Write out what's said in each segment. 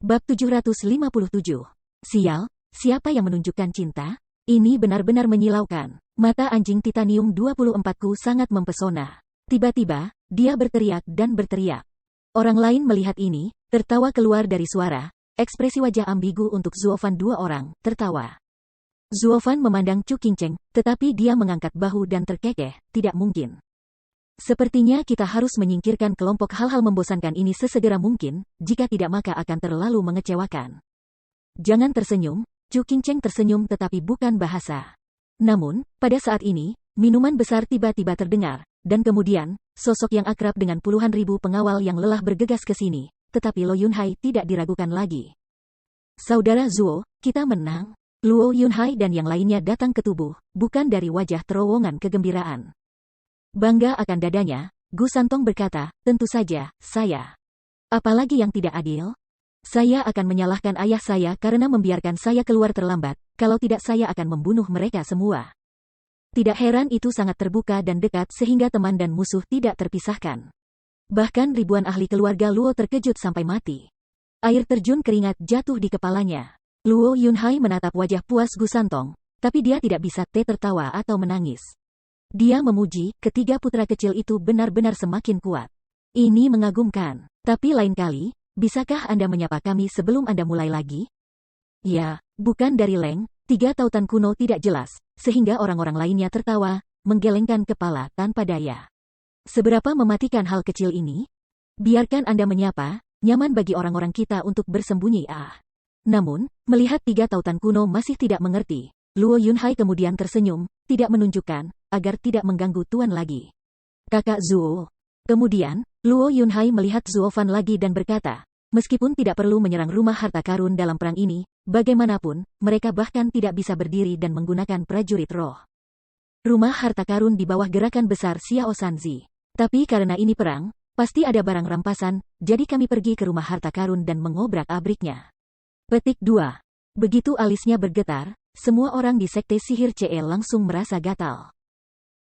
Bab 757. Sial, siapa yang menunjukkan cinta? Ini benar-benar menyilaukan. Mata anjing titanium 24-ku sangat mempesona. Tiba-tiba, dia berteriak dan berteriak. Orang lain melihat ini, tertawa keluar dari suara. Ekspresi wajah ambigu untuk Zuofan. Dua orang tertawa. Zuofan memandang Chu Qingcheng, tetapi dia mengangkat bahu dan terkekeh, tidak mungkin. Sepertinya kita harus menyingkirkan kelompok hal-hal membosankan ini sesegera mungkin, jika tidak maka akan terlalu mengecewakan. Jangan tersenyum, Chu Qingcheng tersenyum tetapi bukan bahasa. Namun, pada saat ini, minuman besar tiba-tiba terdengar, dan kemudian, sosok yang akrab dengan puluhan ribu pengawal yang lelah bergegas ke sini, tetapi Luo Yunhai tidak diragukan lagi. Saudara Zuo, kita menang. Luo Yunhai dan yang lainnya datang ke tubuh, bukan dari wajah terowongan kegembiraan. Bangga akan dadanya, Gu Santong berkata, tentu saja, saya. Apalagi yang tidak adil? Saya akan menyalahkan ayah saya karena membiarkan saya keluar terlambat, kalau tidak saya akan membunuh mereka semua. Tidak heran itu sangat terbuka dan dekat sehingga teman dan musuh tidak terpisahkan. Bahkan ribuan ahli keluarga Luo terkejut sampai mati. Air terjun keringat jatuh di kepalanya. Luo Yunhai menatap wajah puas Gu Santong, tapi dia tidak bisa tertawa atau menangis. Dia memuji, ketiga putra kecil itu benar-benar semakin kuat. Ini mengagumkan. Tapi lain kali, bisakah Anda menyapa kami sebelum Anda mulai lagi? Ya, bukan dari Leng, tiga tautan kuno tidak jelas, sehingga orang-orang lainnya tertawa, menggelengkan kepala tanpa daya. Seberapa mematikan hal kecil ini? Biarkan Anda menyapa, nyaman bagi orang-orang kita untuk bersembunyi. Namun, melihat tiga tautan kuno masih tidak mengerti, Luo Yunhai kemudian tersenyum, tidak menunjukkan, agar tidak mengganggu tuan lagi. Kakak Zuo. Kemudian, Luo Yunhai melihat Zuofan lagi dan berkata, meskipun tidak perlu menyerang rumah harta karun dalam perang ini, bagaimanapun, mereka bahkan tidak bisa berdiri dan menggunakan prajurit roh. Rumah harta karun di bawah gerakan besar Xiao Sanzi. Tapi karena ini perang, pasti ada barang rampasan, jadi kami pergi ke rumah harta karun dan mengobrak-abriknya. Petik 2. Begitu alisnya bergetar, semua orang di sekte sihir CE langsung merasa gatal.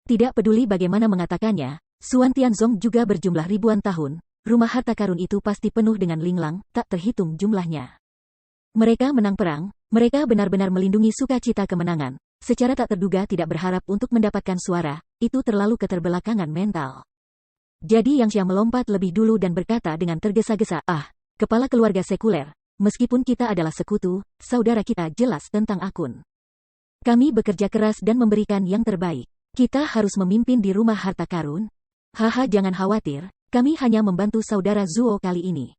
Tidak peduli bagaimana mengatakannya, Suan Tianzong juga berjumlah ribuan tahun, rumah harta karun itu pasti penuh dengan linglang, tak terhitung jumlahnya. Mereka menang perang, mereka benar-benar melindungi sukacita kemenangan, secara tak terduga tidak berharap untuk mendapatkan suara, itu terlalu keterbelakangan mental. Jadi Yang Xia melompat lebih dulu dan berkata dengan tergesa-gesa, kepala keluarga sekuler, meskipun kita adalah sekutu, saudara kita jelas tentang akun. Kami bekerja keras dan memberikan yang terbaik. Kita harus memimpin di rumah harta karun? Haha, jangan khawatir, kami hanya membantu saudara Zuo kali ini.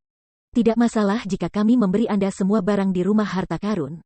Tidak masalah jika kami memberi Anda semua barang di rumah harta karun.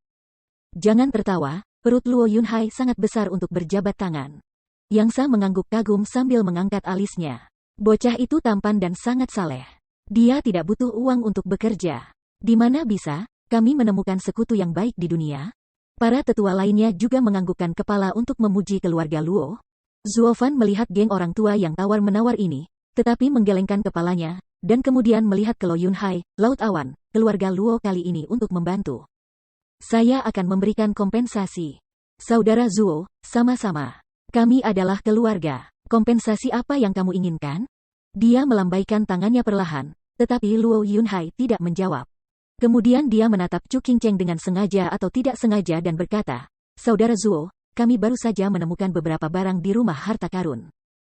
Jangan tertawa, perut Luo Yunhai sangat besar untuk berjabat tangan. Yang Sa mengangguk kagum sambil mengangkat alisnya. Bocah itu tampan dan sangat saleh. Dia tidak butuh uang untuk bekerja. Di mana bisa, kami menemukan sekutu yang baik di dunia? Para tetua lainnya juga menganggukkan kepala untuk memuji keluarga Luo. Zuofan melihat geng orang tua yang tawar-menawar ini, tetapi menggelengkan kepalanya, dan kemudian melihat ke Luo Yunhai, Laut Awan, keluarga Luo kali ini untuk membantu. Saya akan memberikan kompensasi. Saudara Zuo, sama-sama. Kami adalah keluarga. Kompensasi apa yang kamu inginkan? Dia melambaikan tangannya perlahan, tetapi Luo Yunhai tidak menjawab. Kemudian dia menatap Chu Qingcheng dengan sengaja atau tidak sengaja dan berkata, Saudara Zuo, kami baru saja menemukan beberapa barang di rumah harta karun.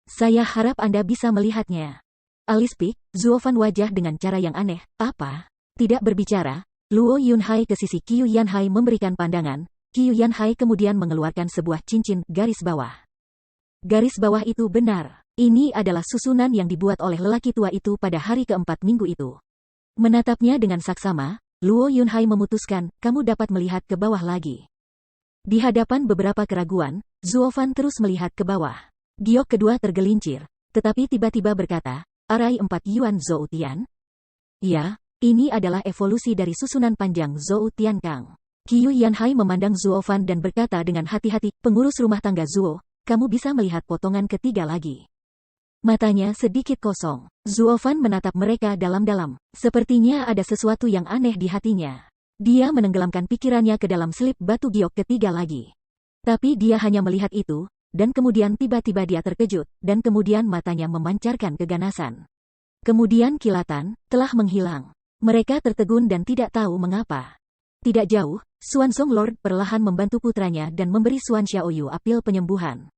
Saya harap Anda bisa melihatnya. Alis pik, Zuofan wajah dengan cara yang aneh, apa? Tidak berbicara, Luo Yunhai ke sisi Qiu Yanhai memberikan pandangan, Qiu Yanhai kemudian mengeluarkan sebuah cincin garis bawah. Garis bawah itu benar, ini adalah susunan yang dibuat oleh lelaki tua itu pada hari keempat minggu itu. Menatapnya dengan saksama, Luo Yunhai memutuskan, kamu dapat melihat ke bawah lagi. Di hadapan beberapa keraguan, Zuofan terus melihat ke bawah. Giok kedua tergelincir, tetapi tiba-tiba berkata, Arai 4 Yuan Zhou Tian? Ya, ini adalah evolusi dari susunan panjang Zhou Tian Kang. Qiu Yanhai memandang Zuofan dan berkata dengan hati-hati, pengurus rumah tangga Zuo, kamu bisa melihat potongan ketiga lagi. Matanya sedikit kosong. Zuofan menatap mereka dalam-dalam. Sepertinya ada sesuatu yang aneh di hatinya. Dia menenggelamkan pikirannya ke dalam selip batu giok ketiga lagi. Tapi dia hanya melihat itu, dan kemudian tiba-tiba dia terkejut, dan kemudian matanya memancarkan keganasan. Kemudian kilatan telah menghilang. Mereka tertegun dan tidak tahu mengapa. Tidak jauh, Xuanzong Lord perlahan membantu putranya dan memberi Xuan Xiaoyu apel penyembuhan.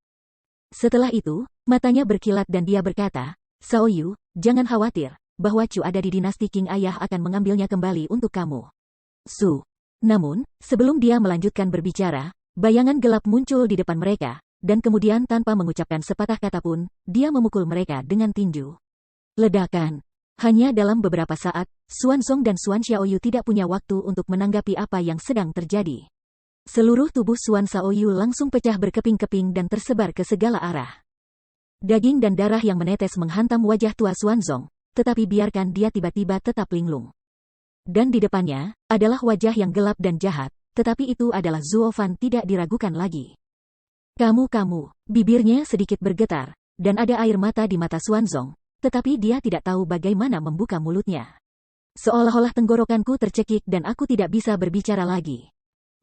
Setelah itu, matanya berkilat dan dia berkata, Xiaoyu, jangan khawatir, bahwa Chu ada di dinasti King Ayah akan mengambilnya kembali untuk kamu. Su. Namun, sebelum dia melanjutkan berbicara, bayangan gelap muncul di depan mereka, dan kemudian tanpa mengucapkan sepatah kata pun, dia memukul mereka dengan tinju. Ledakan. Hanya dalam beberapa saat, Xuanzong dan Xuan Xiaoyu tidak punya waktu untuk menanggapi apa yang sedang terjadi. Seluruh tubuh Xuan Xiaoyu langsung pecah berkeping-keping dan tersebar ke segala arah. Daging dan darah yang menetes menghantam wajah tua Xuanzong, tetapi biarkan dia tiba-tiba tetap linglung. Dan di depannya, adalah wajah yang gelap dan jahat, tetapi itu adalah Zuo Fan tidak diragukan lagi. Kamu, bibirnya sedikit bergetar, dan ada air mata di mata Xuanzong, tetapi dia tidak tahu bagaimana membuka mulutnya. Seolah-olah tenggorokanku tercekik dan aku tidak bisa berbicara lagi.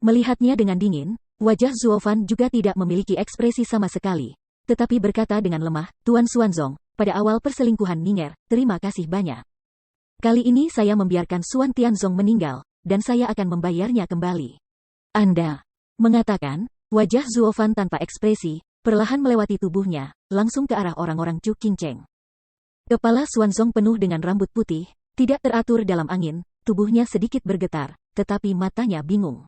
Melihatnya dengan dingin, wajah Zuo Fan juga tidak memiliki ekspresi sama sekali, tetapi berkata dengan lemah, Tuan Xuanzong, pada awal perselingkuhan Ning'er, terima kasih banyak. Kali ini saya membiarkan Xuan Tianzong meninggal, dan saya akan membayarnya kembali. Anda mengatakan, wajah Zuo Fan tanpa ekspresi, perlahan melewati tubuhnya, langsung ke arah orang-orang Chu Qingcheng. Kepala Xuanzong penuh dengan rambut putih, tidak teratur dalam angin, tubuhnya sedikit bergetar, tetapi matanya bingung.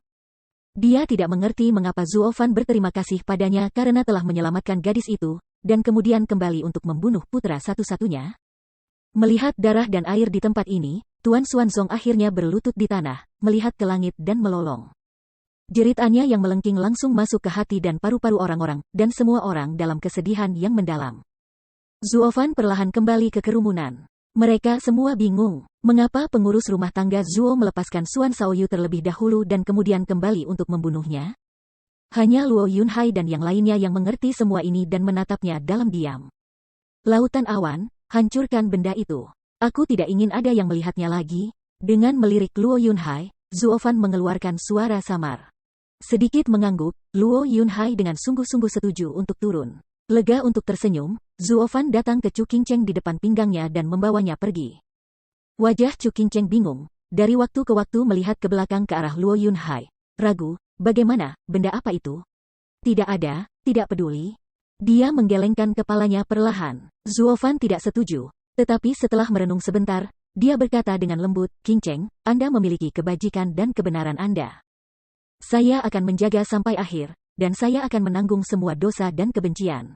Dia tidak mengerti mengapa Zuo Fan berterima kasih padanya karena telah menyelamatkan gadis itu, dan kemudian kembali untuk membunuh putra satu-satunya. Melihat darah dan air di tempat ini, Tuan Xuanzong akhirnya berlutut di tanah, melihat ke langit dan melolong. Jeritannya yang melengking langsung masuk ke hati dan paru-paru orang-orang, dan semua orang dalam kesedihan yang mendalam. Zuo Fan perlahan kembali ke kerumunan. Mereka semua bingung, mengapa pengurus rumah tangga Zuo melepaskan Xuan Xiaoyu terlebih dahulu dan kemudian kembali untuk membunuhnya. Hanya Luo Yunhai dan yang lainnya yang mengerti semua ini dan menatapnya dalam diam. Lautan awan, hancurkan benda itu. Aku tidak ingin ada yang melihatnya lagi. Dengan melirik Luo Yunhai, Zuo Fan mengeluarkan suara samar. Sedikit mengangguk, Luo Yunhai dengan sungguh-sungguh setuju untuk turun. Lega untuk tersenyum, Zuo Fan datang ke Chu Qingcheng di depan pinggangnya dan membawanya pergi. Wajah Chu Qingcheng bingung, dari waktu ke waktu melihat ke belakang ke arah Luo Yunhai. Ragu, bagaimana, benda apa itu? Tidak ada, tidak peduli. Dia menggelengkan kepalanya perlahan. Zuo Fan tidak setuju, tetapi setelah merenung sebentar, dia berkata dengan lembut, Qingcheng, Anda memiliki kebajikan dan kebenaran Anda. Saya akan menjaga sampai akhir, dan saya akan menanggung semua dosa dan kebencian.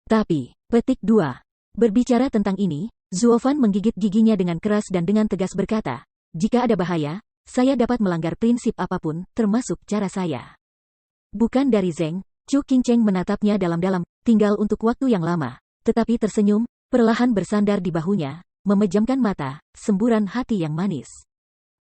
Tapi, petik 2. Berbicara tentang ini, Zuo Fan menggigit giginya dengan keras dan dengan tegas berkata, jika ada bahaya, saya dapat melanggar prinsip apapun, termasuk cara saya. Bukan dari Zeng, Chu Qingcheng menatapnya dalam-dalam, tinggal untuk waktu yang lama, tetapi tersenyum, perlahan bersandar di bahunya, memejamkan mata, semburan hati yang manis.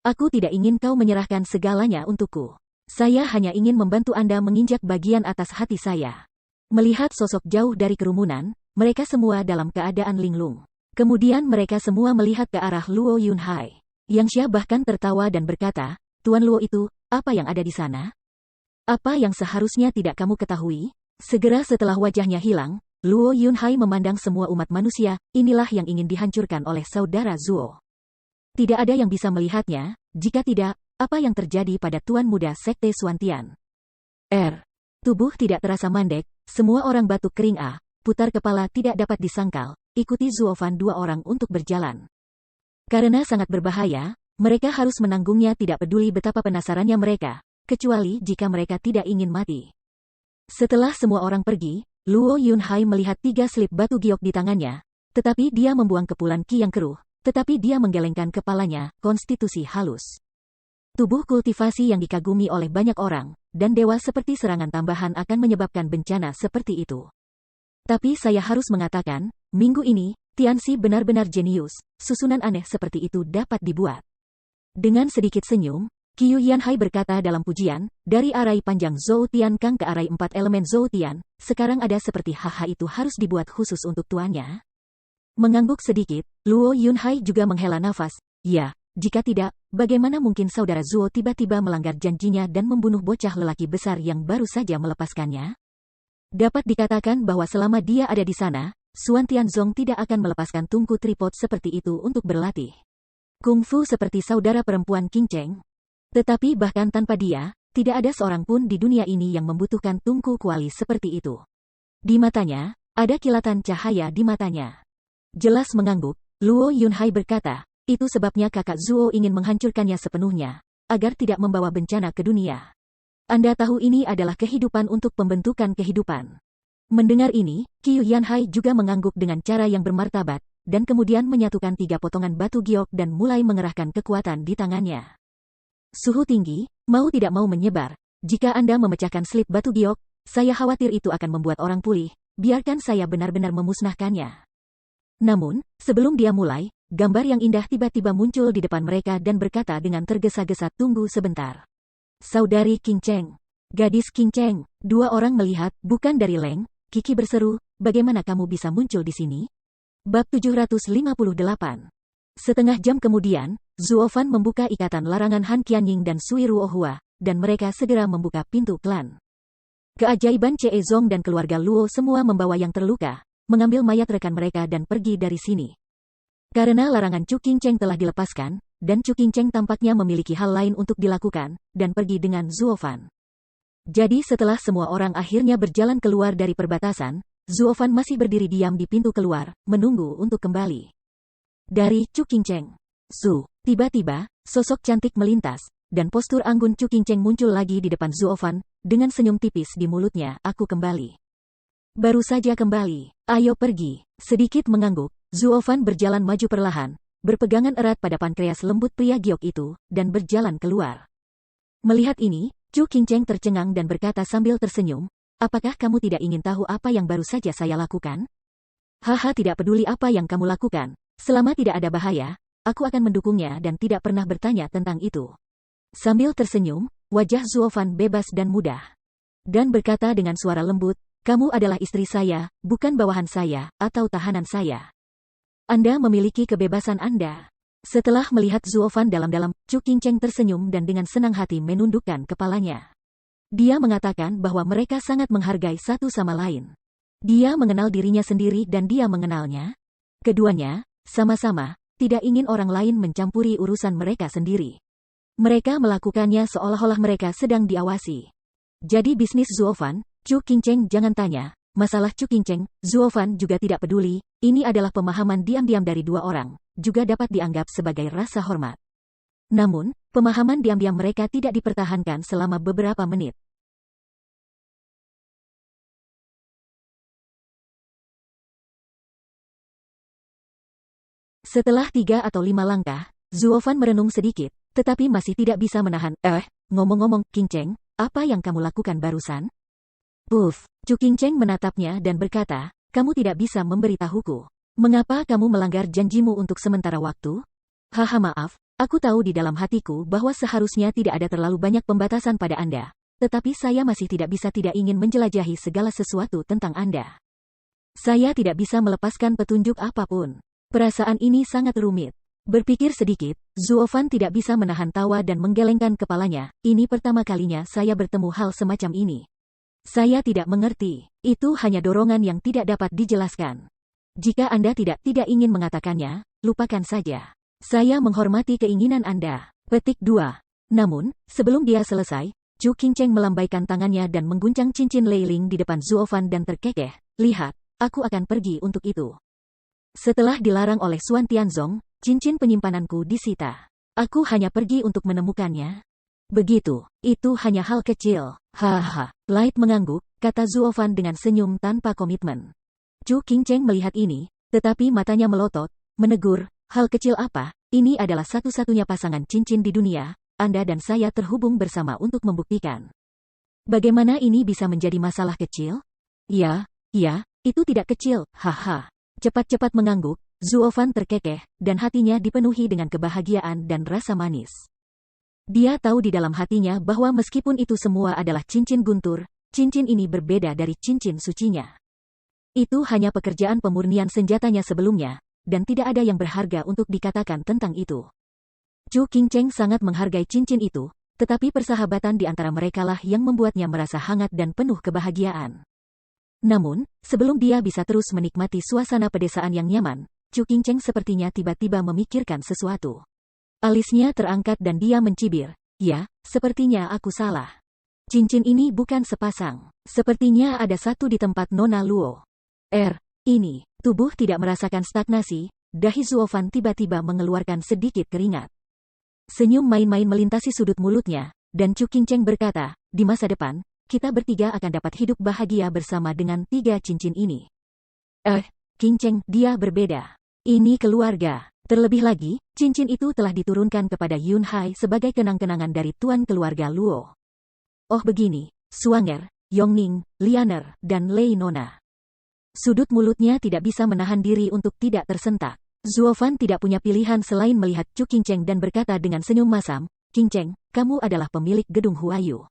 Aku tidak ingin kau menyerahkan segalanya untukku. Saya hanya ingin membantu Anda menginjak bagian atas hati saya. Melihat sosok jauh dari kerumunan, mereka semua dalam keadaan linglung. Kemudian mereka semua melihat ke arah Luo Yunhai. Yang Xia bahkan tertawa dan berkata, Tuan Luo itu, apa yang ada di sana? Apa yang seharusnya tidak kamu ketahui? Segera setelah wajahnya hilang, Luo Yunhai memandang semua umat manusia, inilah yang ingin dihancurkan oleh saudara Zuo. Tidak ada yang bisa melihatnya, jika tidak, apa yang terjadi pada Tuan Muda Sekte Xuantian? Tubuh tidak terasa mandek, semua orang batuk kering putar kepala tidak dapat disangkal, ikuti Zuo Fan 2 orang untuk berjalan. Karena sangat berbahaya, mereka harus menanggungnya tidak peduli betapa penasarannya mereka, kecuali jika mereka tidak ingin mati. Setelah semua orang pergi, Luo Yunhai melihat 3 slip batu giok di tangannya, tetapi dia membuang kepulan ki yang keruh, tetapi dia menggelengkan kepalanya, konstitusi halus. Tubuh kultivasi yang dikagumi oleh banyak orang, dan dewa seperti serangan tambahan akan menyebabkan bencana seperti itu. Tapi saya harus mengatakan, minggu ini, Tianxi benar-benar jenius, susunan aneh seperti itu dapat dibuat. Dengan sedikit senyum, Qiu Yanhai berkata dalam pujian, dari arai panjang Zhou Tian Kang ke arai 4 elemen Zhou Tian, sekarang ada seperti haha itu harus dibuat khusus untuk tuannya. Mengangguk sedikit, Luo Yunhai juga menghela nafas, ya. Jika tidak, bagaimana mungkin saudara Zuo tiba-tiba melanggar janjinya dan membunuh bocah lelaki besar yang baru saja melepaskannya? Dapat dikatakan bahwa selama dia ada di sana, Xuan Tianzong tidak akan melepaskan tungku tripod seperti itu untuk berlatih. Kungfu seperti saudara perempuan King Cheng. Tetapi bahkan tanpa dia, tidak ada seorang pun di dunia ini yang membutuhkan tungku kuali seperti itu. Di matanya, ada kilatan cahaya di matanya. Jelas mengangguk, Luo Yunhai berkata, itu sebabnya kakak Zuo ingin menghancurkannya sepenuhnya, agar tidak membawa bencana ke dunia. Anda tahu ini adalah kehidupan untuk pembentukan kehidupan. Mendengar ini, Qiu Yanhai juga mengangguk dengan cara yang bermartabat, dan kemudian menyatukan 3 potongan batu giok dan mulai mengerahkan kekuatan di tangannya. Suhu tinggi, mau tidak mau menyebar. Jika Anda memecahkan slip batu giok, saya khawatir itu akan membuat orang pulih, biarkan saya benar-benar memusnahkannya. Namun, sebelum dia mulai, gambar yang indah tiba-tiba muncul di depan mereka dan berkata dengan tergesa-gesa, tunggu sebentar. Saudari King Cheng. Gadis King Cheng. 2 orang melihat, bukan dari Leng. Kiki berseru, bagaimana kamu bisa muncul di sini? Bab 758. Setengah jam kemudian, Zuo Fan membuka ikatan larangan Han Qianying dan Sui Ruohua, dan mereka segera membuka pintu klan. Keajaiban Chee Zong dan keluarga Luo semua membawa yang terluka, mengambil mayat rekan mereka dan pergi dari sini. Karena larangan Chu King Cheng telah dilepaskan, dan Chu King Cheng tampaknya memiliki hal lain untuk dilakukan, dan pergi dengan Zuo Fan. Jadi setelah semua orang akhirnya berjalan keluar dari perbatasan, Zuo Fan masih berdiri diam di pintu keluar, menunggu untuk kembali. Dari Chu King Cheng. Tiba-tiba, sosok cantik melintas, dan postur anggun Chu King Cheng muncul lagi di depan Zuo Fan, dengan senyum tipis di mulutnya, aku kembali. Baru saja kembali, ayo pergi. Sedikit mengangguk, Zuo Fan berjalan maju perlahan, berpegangan erat pada pankreas lembut pria giok itu, dan berjalan keluar. Melihat ini, Chu King Cheng tercengang dan berkata sambil tersenyum, apakah kamu tidak ingin tahu apa yang baru saja saya lakukan? Haha, tidak peduli apa yang kamu lakukan. Selama tidak ada bahaya, aku akan mendukungnya dan tidak pernah bertanya tentang itu. Sambil tersenyum, wajah Zuo Fan bebas dan mudah. Dan berkata dengan suara lembut, kamu adalah istri saya, bukan bawahan saya, atau tahanan saya. Anda memiliki kebebasan Anda. Setelah melihat Zuo Fan dalam-dalam, Chu King Cheng tersenyum dan dengan senang hati menundukkan kepalanya. Dia mengatakan bahwa mereka sangat menghargai satu sama lain. Dia mengenal dirinya sendiri dan dia mengenalnya. Keduanya, sama-sama, tidak ingin orang lain mencampuri urusan mereka sendiri. Mereka melakukannya seolah-olah mereka sedang diawasi. Jadi bisnis Zuo Fan, Chu King Cheng jangan tanya, masalah Chu King Cheng, Zuo Fan juga tidak peduli, ini adalah pemahaman diam-diam dari 2 orang, juga dapat dianggap sebagai rasa hormat. Namun, pemahaman diam-diam mereka tidak dipertahankan selama beberapa menit. Setelah 3 atau 5 langkah, Zuo Fan merenung sedikit, tetapi masih tidak bisa menahan. Ngomong-ngomong, King Cheng, apa yang kamu lakukan barusan? Puff, Chu King Cheng menatapnya dan berkata, kamu tidak bisa memberitahuku. Mengapa kamu melanggar janjimu untuk sementara waktu? Haha, maaf, aku tahu di dalam hatiku bahwa seharusnya tidak ada terlalu banyak pembatasan pada Anda. Tetapi saya masih tidak ingin menjelajahi segala sesuatu tentang Anda. Saya tidak bisa melepaskan petunjuk apapun. Perasaan ini sangat rumit. Berpikir sedikit, Zuo Fan tidak bisa menahan tawa dan menggelengkan kepalanya. Ini pertama kalinya saya bertemu hal semacam ini. Saya tidak mengerti. Itu hanya dorongan yang tidak dapat dijelaskan. Jika Anda tidak ingin mengatakannya, lupakan saja. Saya menghormati keinginan Anda. Petik 2. Namun, sebelum dia selesai, Chu King Cheng melambaikan tangannya dan mengguncang cincin Leiling di depan Zuo Fan dan terkekeh. Lihat, aku akan pergi untuk itu. Setelah dilarang oleh Xuan Tianzong, cincin penyimpananku disita. Aku hanya pergi untuk menemukannya. Begitu, itu hanya hal kecil. Haha, Light mengangguk, kata Zuo Fan dengan senyum tanpa komitmen. Chu King Cheng melihat ini, tetapi matanya melotot, menegur, hal kecil apa? Ini adalah satu-satunya pasangan cincin di dunia, Anda dan saya terhubung bersama untuk membuktikan. Bagaimana ini bisa menjadi masalah kecil? Ya, itu tidak kecil, haha. Cepat-cepat mengangguk, Zuo Fan terkekeh, dan hatinya dipenuhi dengan kebahagiaan dan rasa manis. Dia tahu di dalam hatinya bahwa meskipun itu semua adalah cincin guntur, cincin ini berbeda dari cincin sucinya. Itu hanya pekerjaan pemurnian senjatanya sebelumnya, dan tidak ada yang berharga untuk dikatakan tentang itu. Chu King Cheng sangat menghargai cincin itu, tetapi persahabatan di antara merekalah yang membuatnya merasa hangat dan penuh kebahagiaan. Namun, sebelum dia bisa terus menikmati suasana pedesaan yang nyaman, Chu King Cheng sepertinya tiba-tiba memikirkan sesuatu. Alisnya terangkat dan dia mencibir. Ya, sepertinya aku salah. Cincin ini bukan sepasang. Sepertinya ada satu di tempat Nona Luo. Ini. Tubuh tidak merasakan stagnasi, dahi Zuofan tiba-tiba mengeluarkan sedikit keringat. Senyum main-main melintasi sudut mulutnya, dan Chu Qingcheng berkata, di masa depan, kita bertiga akan dapat hidup bahagia bersama dengan 3 cincin ini. Qingcheng, dia berbeda. Ini keluarga. Terlebih lagi, cincin itu telah diturunkan kepada Yun Hai sebagai kenang-kenangan dari tuan keluarga Luo. Oh begini, Swanger, Yongning, Lianer, dan Lei Nona. Sudut mulutnya tidak bisa menahan diri untuk tidak tersentak. Zuofan tidak punya pilihan selain melihat Chu Qingcheng dan berkata dengan senyum masam, Qingcheng, kamu adalah pemilik gedung Huayu.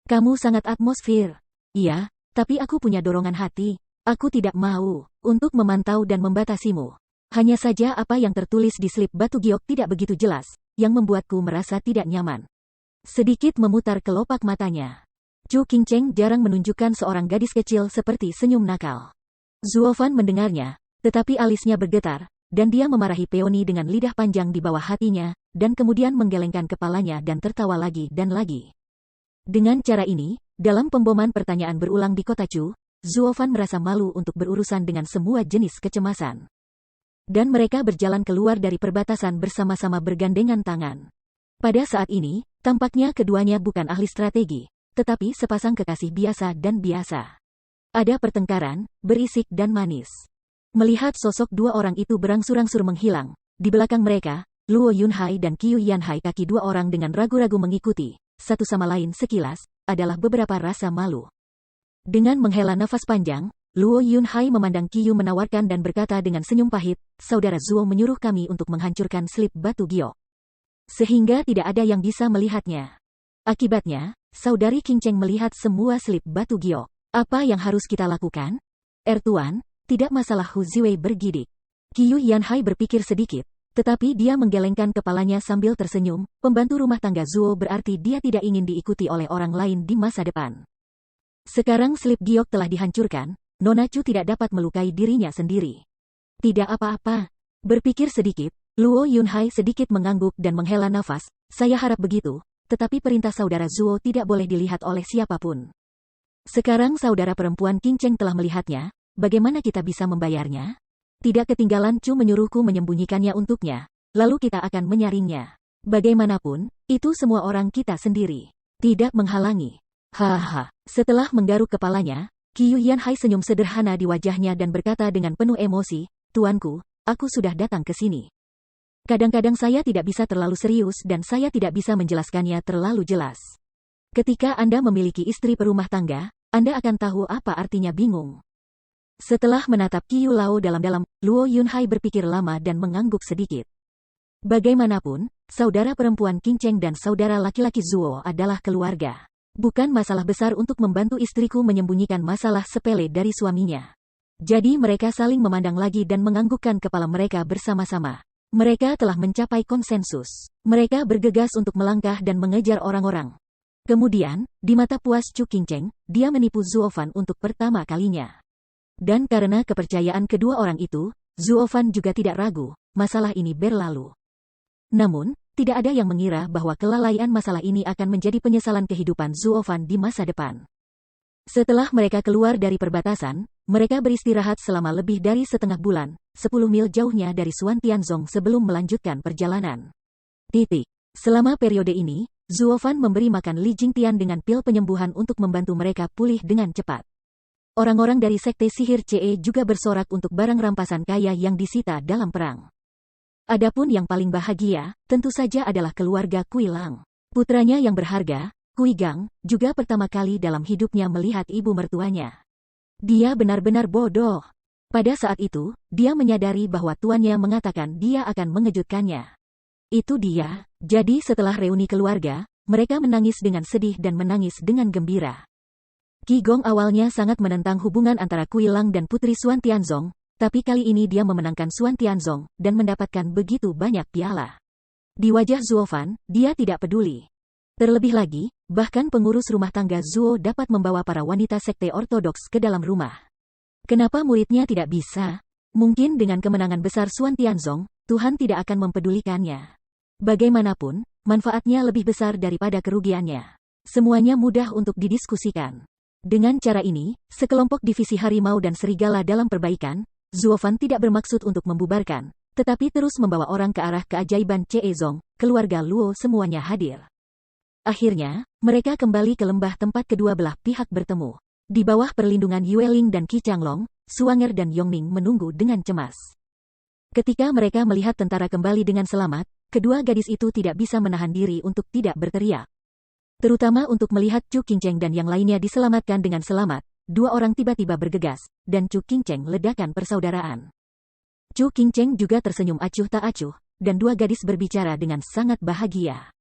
Kamu sangat atmosfer. Iya, tapi aku punya dorongan hati. Aku tidak mau untuk memantau dan membatasimu. Hanya saja apa yang tertulis di slip batu giok tidak begitu jelas, yang membuatku merasa tidak nyaman. Sedikit memutar kelopak matanya. Chu Qingcheng jarang menunjukkan seorang gadis kecil seperti senyum nakal. Zuofan mendengarnya, tetapi alisnya bergetar, dan dia memarahi Peony dengan lidah panjang di bawah hatinya, dan kemudian menggelengkan kepalanya dan tertawa lagi dan lagi. Dengan cara ini, dalam pemboman pertanyaan berulang di kota Chu, Zuofan merasa malu untuk berurusan dengan semua jenis kecemasan. Dan mereka berjalan keluar dari perbatasan bersama-sama bergandengan tangan. Pada saat ini, tampaknya keduanya bukan ahli strategi, tetapi sepasang kekasih biasa dan biasa. Ada pertengkaran, berisik dan manis. Melihat sosok dua orang itu berangsur-angsur menghilang, di belakang mereka, Luo Yunhai dan Qiu Yanhai kaki dua orang dengan ragu-ragu mengikuti, satu sama lain sekilas, adalah beberapa rasa malu. Dengan menghela nafas panjang, Luo Yunhai memandang Qiu menawarkan dan berkata dengan senyum pahit, Saudara Zuo menyuruh kami untuk menghancurkan slip batu giok. Sehingga tidak ada yang bisa melihatnya. Akibatnya, Saudari Qingcheng melihat semua slip batu giok. Apa yang harus kita lakukan? Tuan, tidak masalah, Hu Ziwei bergidik. Qiu Yanhai berpikir sedikit, tetapi dia menggelengkan kepalanya sambil tersenyum, pembantu rumah tangga Zuo berarti dia tidak ingin diikuti oleh orang lain di masa depan. Sekarang slip giok telah dihancurkan, Nona Chu tidak dapat melukai dirinya sendiri. Tidak apa-apa. Berpikir sedikit, Luo Yunhai sedikit mengangguk dan menghela nafas, saya harap begitu, tetapi perintah saudara Zuo tidak boleh dilihat oleh siapapun. Sekarang saudara perempuan Qingcheng telah melihatnya, bagaimana kita bisa membayarnya? Tidak ketinggalan Chu menyuruhku menyembunyikannya untuknya, lalu kita akan menyaringnya. Bagaimanapun, itu semua orang kita sendiri. Tidak menghalangi. Haha, setelah menggaruk kepalanya, Qiu Yanhai senyum sederhana di wajahnya dan berkata dengan penuh emosi, Tuanku, aku sudah datang ke sini. Kadang-kadang saya tidak bisa terlalu serius dan saya tidak bisa menjelaskannya terlalu jelas. Ketika Anda memiliki istri perumah tangga, Anda akan tahu apa artinya bingung. Setelah menatap Qiu Lao dalam-dalam, Luo Yunhai berpikir lama dan mengangguk sedikit. Bagaimanapun, saudara perempuan Qingcheng dan saudara laki-laki Zuo adalah keluarga. Bukan masalah besar untuk membantu istriku menyembunyikan masalah sepele dari suaminya. Jadi mereka saling memandang lagi dan menganggukkan kepala mereka bersama-sama. Mereka telah mencapai konsensus. Mereka bergegas untuk melangkah dan mengejar orang-orang. Kemudian, di mata puas Chu Qingcheng, dia menipu Zuofan untuk pertama kalinya. Dan karena kepercayaan kedua orang itu, Zuofan juga tidak ragu, masalah ini berlalu. Namun, tidak ada yang mengira bahwa kelalaian masalah ini akan menjadi penyesalan kehidupan Zuofan di masa depan. Setelah mereka keluar dari perbatasan, mereka beristirahat selama lebih dari setengah bulan, 10 mil jauhnya dari Suan Tianzong sebelum melanjutkan perjalanan. Selama periode ini, Zuofan memberi makan Li Jingtian dengan pil penyembuhan untuk membantu mereka pulih dengan cepat. Orang-orang dari sekte sihir CE juga bersorak untuk barang rampasan kaya yang disita dalam perang. Adapun yang paling bahagia, tentu saja adalah keluarga Kui Lang. Putranya yang berharga, Kui Gang, juga pertama kali dalam hidupnya melihat ibu mertuanya. Dia benar-benar bodoh. Pada saat itu, dia menyadari bahwa tuannya mengatakan dia akan mengejutkannya. Itu dia. Jadi setelah reuni keluarga, mereka menangis dengan sedih dan menangis dengan gembira. Qi Gong awalnya sangat menentang hubungan antara Kui Lang dan Putri Suan Tianzong, tapi kali ini dia memenangkan Suan Tianzong dan mendapatkan begitu banyak piala. Di wajah Zuofan, dia tidak peduli. Terlebih lagi, bahkan pengurus rumah tangga Zuo dapat membawa para wanita sekte ortodoks ke dalam rumah. Kenapa muridnya tidak bisa? Mungkin dengan kemenangan besar Suan Tianzong, Tuhan tidak akan mempedulikannya. Bagaimanapun, manfaatnya lebih besar daripada kerugiannya. Semuanya mudah untuk didiskusikan. Dengan cara ini, sekelompok divisi harimau dan serigala dalam perbaikan, Zuofan tidak bermaksud untuk membubarkan, tetapi terus membawa orang ke arah keajaiban Ceezong, keluarga Luo semuanya hadir. Akhirnya, mereka kembali ke lembah tempat kedua belah pihak bertemu. Di bawah perlindungan Yueling dan Qi Changlong, Suanger dan Yongning menunggu dengan cemas. Ketika mereka melihat tentara kembali dengan selamat, kedua gadis itu tidak bisa menahan diri untuk tidak berteriak. Terutama untuk melihat Chu Qingcheng dan yang lainnya diselamatkan dengan selamat, dua orang tiba-tiba bergegas, dan Chu Qingcheng ledakan persaudaraan. Chu Qingcheng juga tersenyum acuh tak acuh, dan dua gadis berbicara dengan sangat bahagia.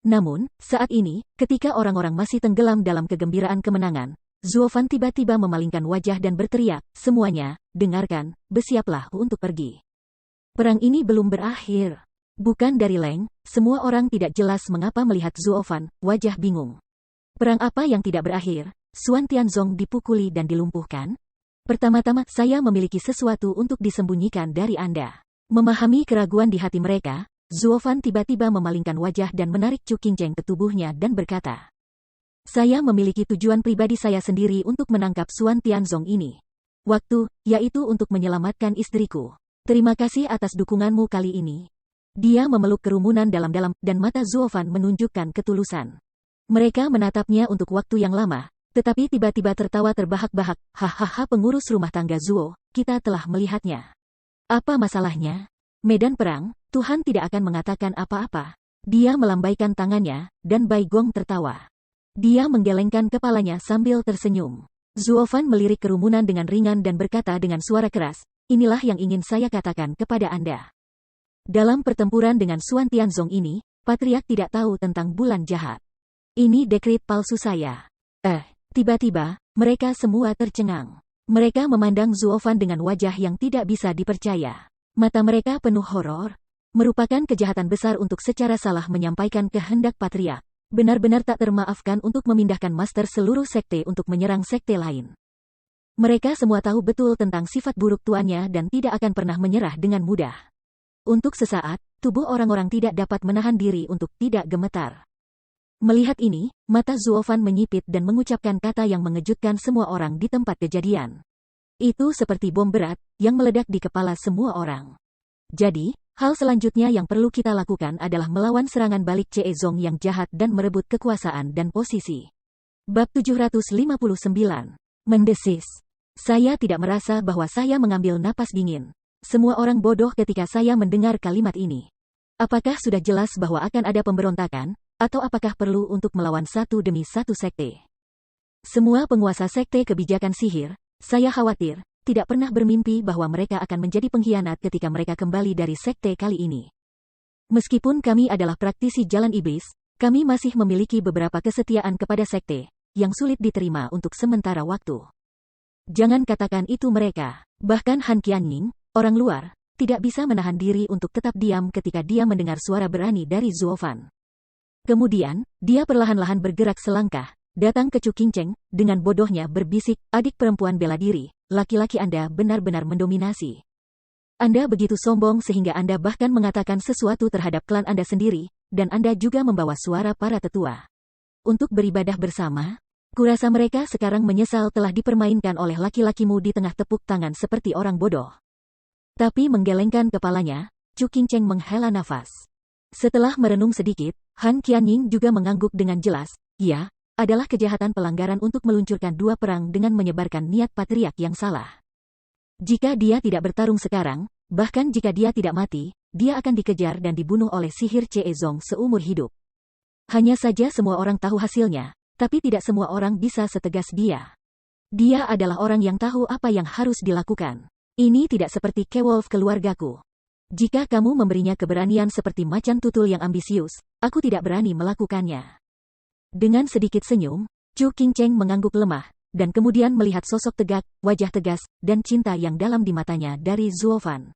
Namun, saat ini, ketika orang-orang masih tenggelam dalam kegembiraan kemenangan, Zuofan tiba-tiba memalingkan wajah dan berteriak, "Semuanya, dengarkan, bersiaplah untuk pergi. Perang ini belum berakhir." Bukan dari Leng, semua orang tidak jelas mengapa melihat Zuofan, wajah bingung. Perang apa yang tidak berakhir? Xuan Tianzong dipukuli dan dilumpuhkan? Pertama-tama, saya memiliki sesuatu untuk disembunyikan dari Anda. Memahami keraguan di hati mereka, Zuofan tiba-tiba memalingkan wajah dan menarik Chu Qingcheng ke tubuhnya dan berkata, "Saya memiliki tujuan pribadi saya sendiri untuk menangkap Xuan Tianzong ini. Yaitu untuk menyelamatkan istriku. Terima kasih atas dukunganmu kali ini." Dia memeluk kerumunan dalam-dalam, dan mata Zuofan menunjukkan ketulusan. Mereka menatapnya untuk waktu yang lama, tetapi tiba-tiba tertawa terbahak-bahak, "Hahaha, pengurus rumah tangga Zuo, kita telah melihatnya. Apa masalahnya? Medan perang, Tuhan tidak akan mengatakan apa-apa." Dia melambaikan tangannya, dan Bai Gong tertawa. Dia menggelengkan kepalanya sambil tersenyum. Zuofan melirik kerumunan dengan ringan dan berkata dengan suara keras, "Inilah yang ingin saya katakan kepada Anda. Dalam pertempuran dengan Xuan Tianzong ini, Patriark tidak tahu tentang bulan jahat. Ini dekrit palsu saya." Tiba-tiba, mereka semua tercengang. Mereka memandang Zuofan dengan wajah yang tidak bisa dipercaya. Mata mereka penuh horor. Merupakan kejahatan besar untuk secara salah menyampaikan kehendak Patriark. Benar-benar tak termaafkan untuk memindahkan master seluruh sekte untuk menyerang sekte lain. Mereka semua tahu betul tentang sifat buruk tuannya dan tidak akan pernah menyerah dengan mudah. Untuk sesaat, tubuh orang-orang tidak dapat menahan diri untuk tidak gemetar. Melihat ini, mata Zuofan menyipit dan mengucapkan kata yang mengejutkan semua orang di tempat kejadian. Itu seperti bom berat, yang meledak di kepala semua orang. Jadi, hal selanjutnya yang perlu kita lakukan adalah melawan serangan balik Ceezong yang jahat dan merebut kekuasaan dan posisi. Bab 759. Mendesis. Saya tidak merasa bahwa saya mengambil napas dingin. Semua orang bodoh ketika saya mendengar kalimat ini. Apakah sudah jelas bahwa akan ada pemberontakan, atau apakah perlu untuk melawan satu demi satu sekte? Semua penguasa sekte kebijakan sihir, saya khawatir, tidak pernah bermimpi bahwa mereka akan menjadi pengkhianat ketika mereka kembali dari sekte kali ini. Meskipun kami adalah praktisi jalan iblis, kami masih memiliki beberapa kesetiaan kepada sekte, yang sulit diterima untuk sementara waktu. Jangan katakan itu mereka. Bahkan Han Qianying, orang luar, tidak bisa menahan diri untuk tetap diam ketika dia mendengar suara berani dari Zuofan. Kemudian, dia perlahan-lahan bergerak selangkah, datang ke Chu Qingcheng, dengan bodohnya berbisik, "Adik perempuan bela diri, laki-laki Anda benar-benar mendominasi. Anda begitu sombong sehingga Anda bahkan mengatakan sesuatu terhadap klan Anda sendiri, dan Anda juga membawa suara para tetua untuk beribadah bersama. Kurasa mereka sekarang menyesal telah dipermainkan oleh laki-lakimu di tengah tepuk tangan seperti orang bodoh." Tapi menggelengkan kepalanya, Chu Qingcheng menghela nafas. Setelah merenung sedikit, Han Qianying juga mengangguk dengan jelas, "Ya, adalah kejahatan pelanggaran untuk meluncurkan dua perang dengan menyebarkan niat patriark yang salah. Jika dia tidak bertarung sekarang, bahkan jika dia tidak mati, dia akan dikejar dan dibunuh oleh sihir Ceezong seumur hidup. Hanya saja semua orang tahu hasilnya, tapi tidak semua orang bisa setegas dia. Dia adalah orang yang tahu apa yang harus dilakukan. Ini tidak seperti Kewolf keluargaku. Jika kamu memberinya keberanian seperti macan tutul yang ambisius, aku tidak berani melakukannya." Dengan sedikit senyum, Chu Qingcheng mengangguk lemah, dan kemudian melihat sosok tegak, wajah tegas, dan cinta yang dalam di matanya dari Zuofan.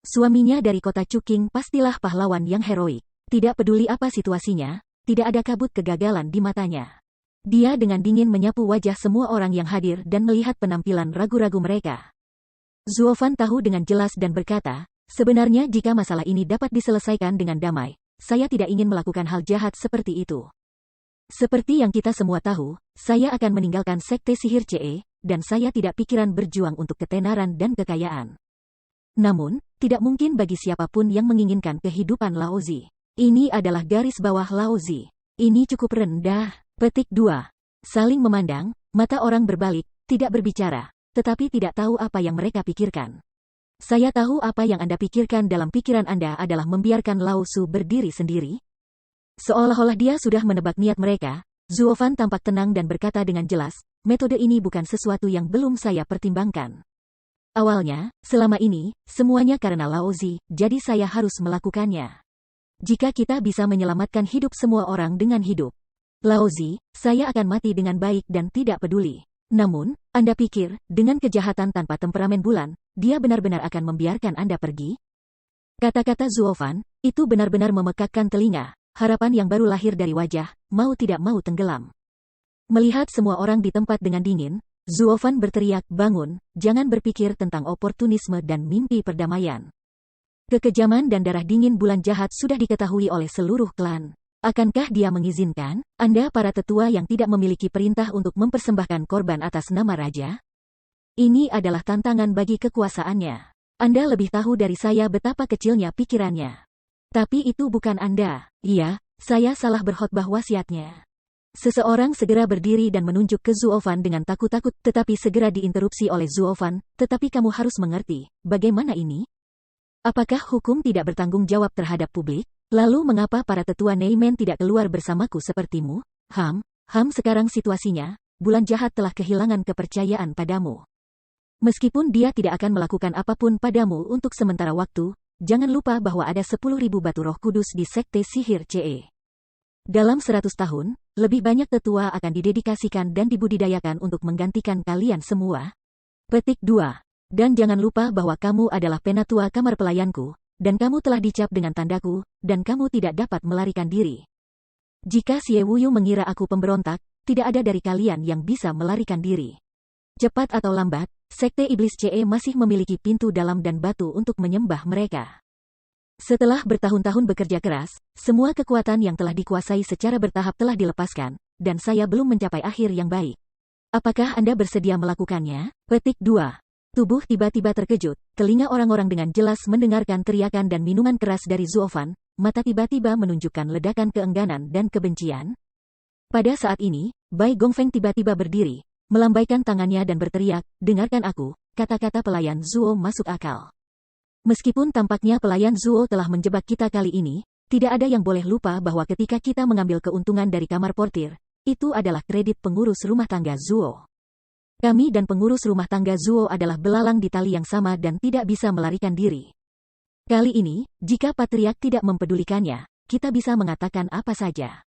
Suaminya dari kota Chuqing pastilah pahlawan yang heroik. Tidak peduli apa situasinya, tidak ada kabut kegagalan di matanya. Dia dengan dingin menyapu wajah semua orang yang hadir dan melihat penampilan ragu-ragu mereka. Zuofan tahu dengan jelas dan berkata, Sebenarnya jika masalah ini dapat diselesaikan dengan damai, saya tidak ingin melakukan hal jahat seperti itu. Seperti yang kita semua tahu, saya akan meninggalkan sekte sihir CE, dan saya tidak pikiran berjuang untuk ketenaran dan kekayaan. Namun, tidak mungkin bagi siapapun yang menginginkan kehidupan Laozi. Ini adalah garis bawah Laozi. Ini cukup rendah. Petik 2. Saling memandang, mata orang berbalik, tidak berbicara, tetapi tidak tahu apa yang mereka pikirkan. Saya tahu apa yang Anda pikirkan dalam pikiran Anda adalah membiarkan Lao Su berdiri sendiri. Seolah-olah dia sudah menebak niat mereka, Zuofan tampak tenang dan berkata dengan jelas, metode ini bukan sesuatu yang belum saya pertimbangkan. Awalnya, selama ini, semuanya karena Laozi, jadi saya harus melakukannya. Jika kita bisa menyelamatkan hidup semua orang dengan hidup Laozi, saya akan mati dengan baik dan tidak peduli. Namun, Anda pikir, dengan kejahatan tanpa temperamen bulan, dia benar-benar akan membiarkan Anda pergi? Kata-kata Zuofan, itu benar-benar memekakkan telinga, harapan yang baru lahir dari wajah, mau tidak mau tenggelam. Melihat semua orang di tempat dengan dingin, Zuofan berteriak, bangun, jangan berpikir tentang oportunisme dan mimpi perdamaian. Kekejaman dan darah dingin bulan jahat sudah diketahui oleh seluruh klan. Akankah dia mengizinkan Anda para tetua yang tidak memiliki perintah untuk mempersembahkan korban atas nama raja? Ini adalah tantangan bagi kekuasaannya. Anda lebih tahu dari saya betapa kecilnya pikirannya. Tapi itu bukan Anda. Iya, saya salah berkhotbah wasiatnya. Seseorang segera berdiri dan menunjuk ke Zuofan dengan takut-takut, tetapi segera diinterupsi oleh Zuofan, tetapi kamu harus mengerti, bagaimana ini? Apakah hukum tidak bertanggung jawab terhadap publik? Lalu mengapa para tetua Neimen tidak keluar bersamaku sepertimu? Sekarang situasinya, bulan jahat telah kehilangan kepercayaan padamu. Meskipun dia tidak akan melakukan apapun padamu untuk sementara waktu, jangan lupa bahwa ada 10.000 batu roh kudus di sekte sihir CE. Dalam 100 tahun, lebih banyak tetua akan didedikasikan dan dibudidayakan untuk menggantikan kalian semua. Petik 2. Dan jangan lupa bahwa kamu adalah penatua kamar pelayanku, dan kamu telah dicap dengan tandaku, dan kamu tidak dapat melarikan diri. Jika Xie Wuyu mengira aku pemberontak, tidak ada dari kalian yang bisa melarikan diri. Cepat atau lambat, sekte iblis CE masih memiliki pintu dalam dan batu untuk menyembah mereka. Setelah bertahun-tahun bekerja keras, semua kekuatan yang telah dikuasai secara bertahap telah dilepaskan, dan saya belum mencapai akhir yang baik. Apakah Anda bersedia melakukannya? Petik 2. Tubuh tiba-tiba terkejut, telinga orang-orang dengan jelas mendengarkan teriakan dan minuman keras dari Zuofan, mata tiba-tiba menunjukkan ledakan keengganan dan kebencian. Pada saat ini, Bai Gongfeng tiba-tiba berdiri, melambaikan tangannya dan berteriak, dengarkan aku, kata-kata pelayan Zuo masuk akal. Meskipun tampaknya pelayan Zuo telah menjebak kita kali ini, tidak ada yang boleh lupa bahwa ketika kita mengambil keuntungan dari kamar portir, itu adalah kredit pengurus rumah tangga Zuo. Kami dan pengurus rumah tangga Zuo adalah belalang di tali yang sama dan tidak bisa melarikan diri. Kali ini, jika Patriark tidak mempedulikannya, kita bisa mengatakan apa saja.